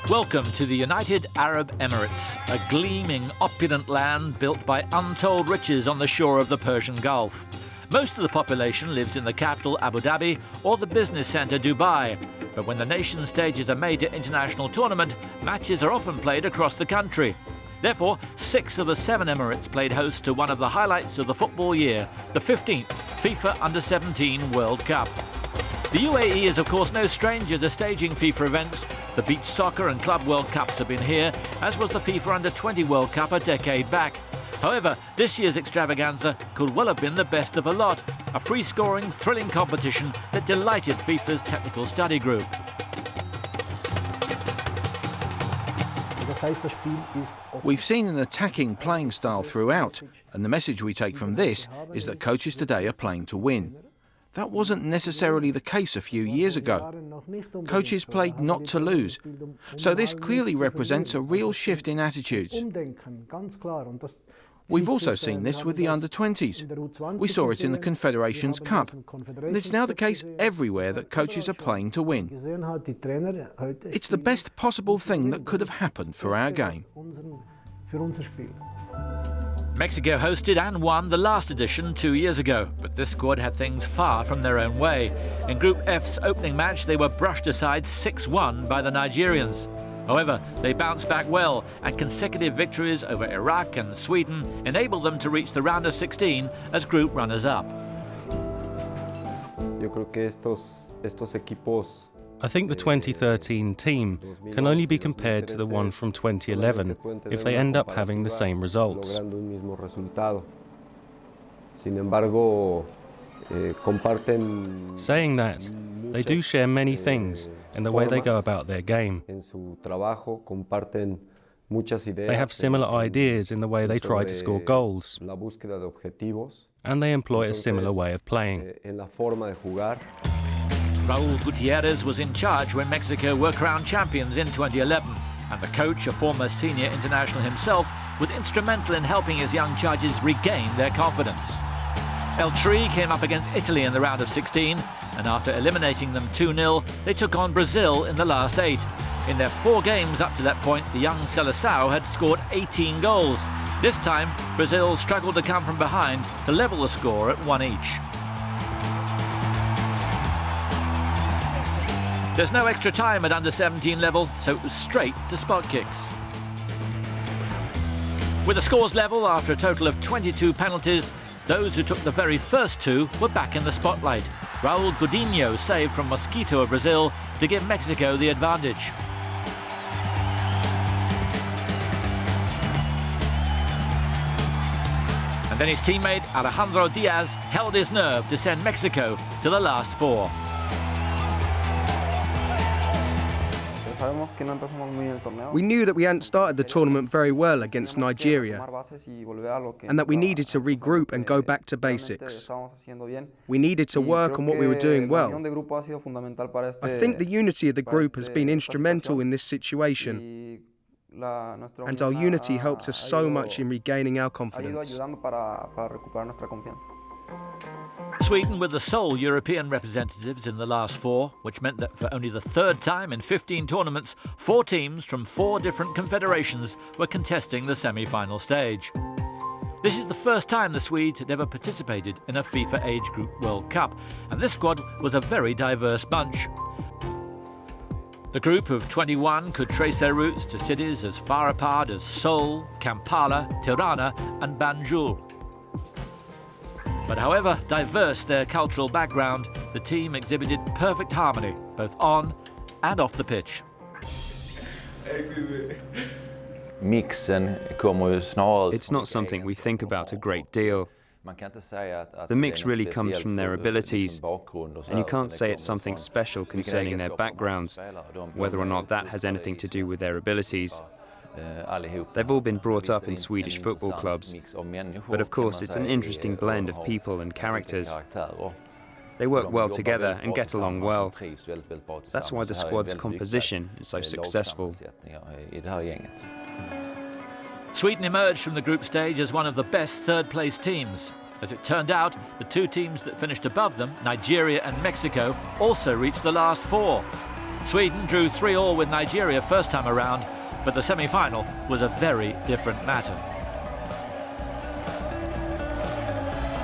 Welcome to the United Arab Emirates, a gleaming, opulent land built by untold riches on the shore of the Persian Gulf. Most of the population lives in the capital, Abu Dhabi, or the business centre, Dubai. But when the nation stages a major international tournament, matches are often played across the country. Therefore, 6 of the 7 Emirates played host to one of the highlights of the football year, the 15th FIFA Under-17 World Cup. The UAE is of course no stranger to staging FIFA events. The beach soccer and club World Cups have been here, as was the FIFA Under-20 World Cup a decade back. However, this year's extravaganza could well have been the best of a lot, a free-scoring, thrilling competition that delighted FIFA's technical study group. We've seen an attacking playing style throughout, and the message we take from this is that coaches today are playing to win. That wasn't necessarily the case a few years ago. Coaches played not to lose. So this clearly represents a real shift in attitudes. We've also seen this with the under-20s. We saw it in the Confederations Cup. And it's now the case everywhere that coaches are playing to win. It's the best possible thing that could have happened for our game. Mexico hosted and won the last edition 2 years ago, but this squad had things far from their own way. In Group F's opening match, they were brushed aside 6-1 by the Nigerians. However, they bounced back well, and consecutive victories over Iraq and Sweden enabled them to reach the round of 16 as group runners-up. I think the 2013 team can only be compared to the one from 2011 if they end up having the same results. Saying that, they do share many things in the way they go about their game. They have similar ideas in the way they try to score goals, and they employ a similar way of playing. Raúl Gutiérrez was in charge when Mexico were crowned champions in 2011, and the coach, a former senior international himself, was instrumental in helping his young charges regain their confidence. El Tri came up against Italy in the round of 16, and after eliminating them 2-0, they took on Brazil in the last 8. In their 4 games up to that point, the young Seleção had scored 18 goals. This time, Brazil struggled to come from behind to level the score at 1 each. There's no extra time at under-17 level, so it was straight to spot kicks. With the scores level after a total of 22 penalties, those who took the very first 2 were back in the spotlight. Raúl Godinho saved from Mosquito of Brazil to give Mexico the advantage. And then his teammate Alejandro Diaz held his nerve to send Mexico to the last 4. We knew that we hadn't started the tournament very well against Nigeria, and that we needed to regroup and go back to basics. We needed to work on what we were doing well. I think the unity of the group has been instrumental in this situation, and our unity helped us so much in regaining our confidence. Sweden were the sole European representatives in the last 4, which meant that for only the 3rd time in 15 tournaments, 4 teams from 4 different confederations were contesting the semi-final stage. This is the first time the Swedes had ever participated in a FIFA Age Group World Cup, and this squad was a very diverse bunch. The group of 21 could trace their roots to cities as far apart as Seoul, Kampala, Tirana and Banjul. But however diverse their cultural background, the team exhibited perfect harmony, both on and off the pitch. It's not something we think about a great deal. The mix really comes from their abilities, and you can't say it's something special concerning their backgrounds, whether or not that has anything to do with their abilities. They've all been brought up in Swedish football clubs, but of course it's an interesting blend of people and characters. They work well together and get along well. That's why the squad's composition is so successful. Sweden emerged from the group stage as one of the best third-place teams. As it turned out, the 2 teams that finished above them, Nigeria and Mexico, also reached the last 4. Sweden drew 3-3 with Nigeria first time around, but the semi-final was a very different matter.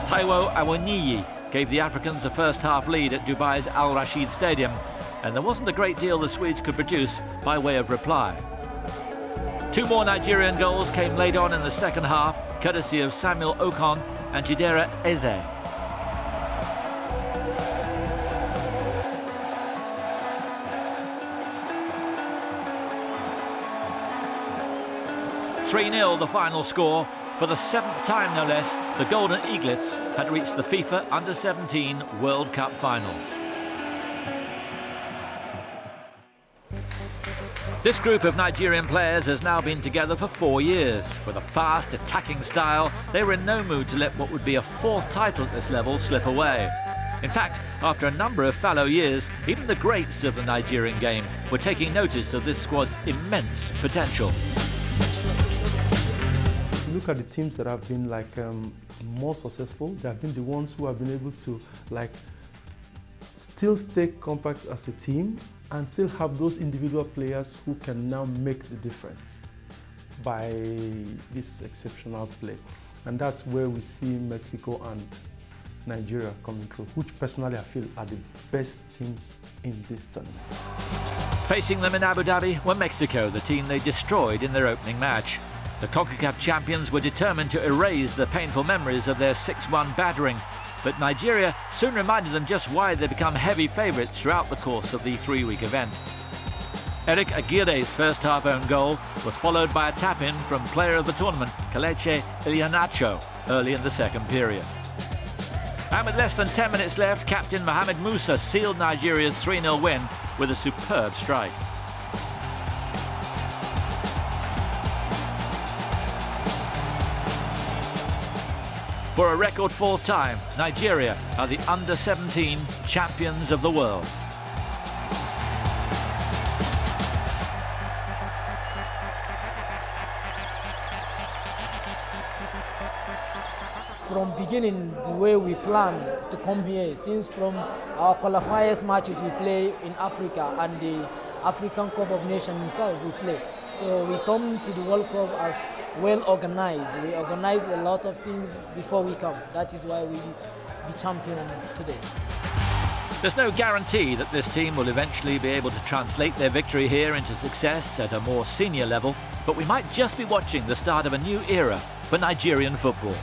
Taiwo Awoniyi gave the Africans a first-half lead at Dubai's Al Rashid Stadium, and there wasn't a great deal the Swedes could produce by way of reply. 2 more Nigerian goals came late on in the second half, courtesy of Samuel Okon and Chidera Eze. "3-0 the final score. For the 7th time, no less, the Golden Eaglets had reached the FIFA U-17 World Cup final. This group of Nigerian players has now been together for 4 years. With a fast, attacking style, they were in no mood to let what would be a 4th title at this level slip away. In fact, after a number of fallow years, even the greats of the Nigerian game were taking notice of this squad's immense potential. Look at the teams that have been more successful. They have been the ones who have been able to still stay compact as a team and still have those individual players who can now make the difference by this exceptional play. And that's where we see Mexico and Nigeria coming through, which personally I feel are the best teams in this tournament. Facing them in Abu Dhabi were Mexico, the team they destroyed in their opening match. The CONCACAF champions were determined to erase the painful memories of their 6-1 battering, but Nigeria soon reminded them just why they'd become heavy favourites throughout the course of the 3-week event. Eric Aguirre's first-half own goal was followed by a tap-in from player of the tournament, Kelechi Iheanacho, early in the second period. And with less than 10 minutes left, captain Mohamed Musa sealed Nigeria's 3-0 win with a superb strike. For a record 4th time, Nigeria are the under-17 champions of the world. From beginning, the way we plan to come here, since from our qualifiers matches we play in Africa and the African Cup of Nations itself we play. So we come to the World Cup as well organized. We organize a lot of things before we come. That is why we be champion today. There's no guarantee that this team will eventually be able to translate their victory here into success at a more senior level, but we might just be watching the start of a new era for Nigerian football.